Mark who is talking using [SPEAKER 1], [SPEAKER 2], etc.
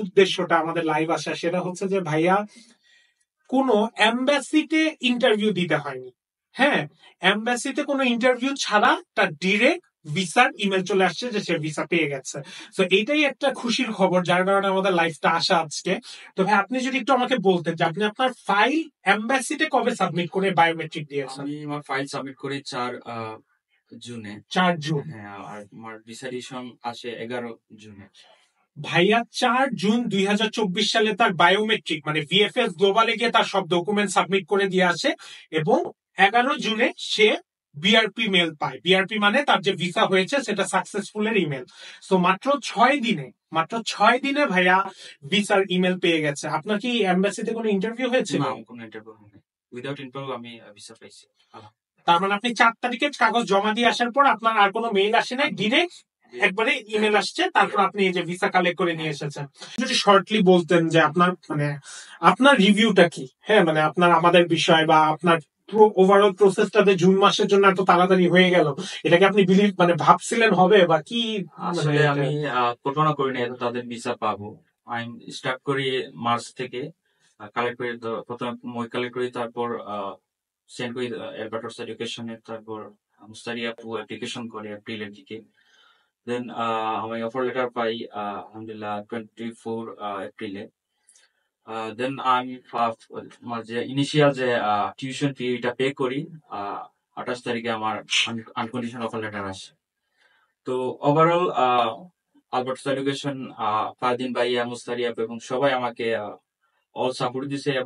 [SPEAKER 1] উদ্দেশ্যটা আমাদের লাইভ আসা, সেটা হচ্ছে যে ভাইয়া কোনো এম্বাসিতে ইন্টারভিউ দিতে হয়নি। হ্যাঁ, এম্বাসিতে কোনো ইন্টারভিউ ছাড়া তার ডিরেক্ট ভিসার ইমেল চলে আসছে যে সে ভিসা পেয়ে গেছে। তো এইটাই একটা খুশির খবর, যার কারণে আমাদের লাইফটা আসা আজকে। তো ভাই আপনি যদি একটু আমাকে বলতেন যে আপনি আপনার ফাইল এম্বাসিতে কবে সাবমিট করে বায়োমেট্রিক দিয়েছেন?
[SPEAKER 2] আমি আমার ফাইল সাবমিট করি 4 জুনে।
[SPEAKER 1] 4 জুন।
[SPEAKER 2] হ্যাঁ, আর আমার ডিসাইডেশন আসে 11 জুনে।
[SPEAKER 1] ভাইয়া 4 জুন 2024 সালে তার বায়োমেট্রিক মানে ভিএফএস গ্লোবালে গিয়ে তার সব ডকুমেন্ট সাবমিট করে দিয়ে আসে, এবং 11 জুনে সে বিআরপি মেল পায়। বিআরপি মানে তার যে ভিসা হয়েছে সেটা সাকসেসফুলের ইমেল। তো মাত্র 6 দিনে ভাইয়া ভিসার ইমেল পেয়ে গেছে। আপনার কি এম্বাসিতে কোনো ইন্টারভিউ হয়েছিল?
[SPEAKER 2] না, কোনো ইন্টারভিউ হয়নি। উইদাউট ইন্টারভিউ আমি ভিসা পাইছি।
[SPEAKER 1] তার মানে আপনি 4 তারিখে কাগজ জমা দিয়ে আসার পর আপনার আর কোনো মেইল আসে নাই, ডিরেক্ট একবারে ইমেল আসছে, তারপর আপনি এই যে ভিসা কালেক্ট করে নিয়ে এসেছেন। যদি শর্টলি বলতেন যে আপনার মানে আপনার রিভিউটা কি, হ্যাঁ মানে আপনার আমাদের বিষয় বা আপনার ওভারঅল প্রসেসটাতে জুন মাসের জন্য এত তাড়াতাড়ি হয়ে গেল, এটাকে আপনি বিলিভ মানে ভাবছিলেন হবে বা কি?
[SPEAKER 2] আসলে আমি কল্পনা করিনি এত তাদের ভিসা পাবো। আমি স্টার্ট করি মার্চ থেকে, কালেক্ট করি। তো প্রথমে মই কালেক্ট করি, তারপর সেন্ড করি অ্যালবার্টাস এডুকেশনে, তারপর মুস্তারিয়া আপু অ্যাপ্লিকেশন করে এপ্রিলের দিকে। দেন আমি অফার লেটার পাই আলহামদুলিল্লাহ 24 এপ্রিলে। দেন আমি আমার যে ইনিশিয়াল যে টিউশন ফি এটা পে করি। 28 তারিখে আমার আনকন্ডিশনাল অফার লেটার আসে। তো ওভারঅল আলবার্টাস এডুকেশন, ফারদিন ভাইয়া, মুস্তারিয়া আপু এবং সবাই আমাকে অল সাপোর্ট দিছে।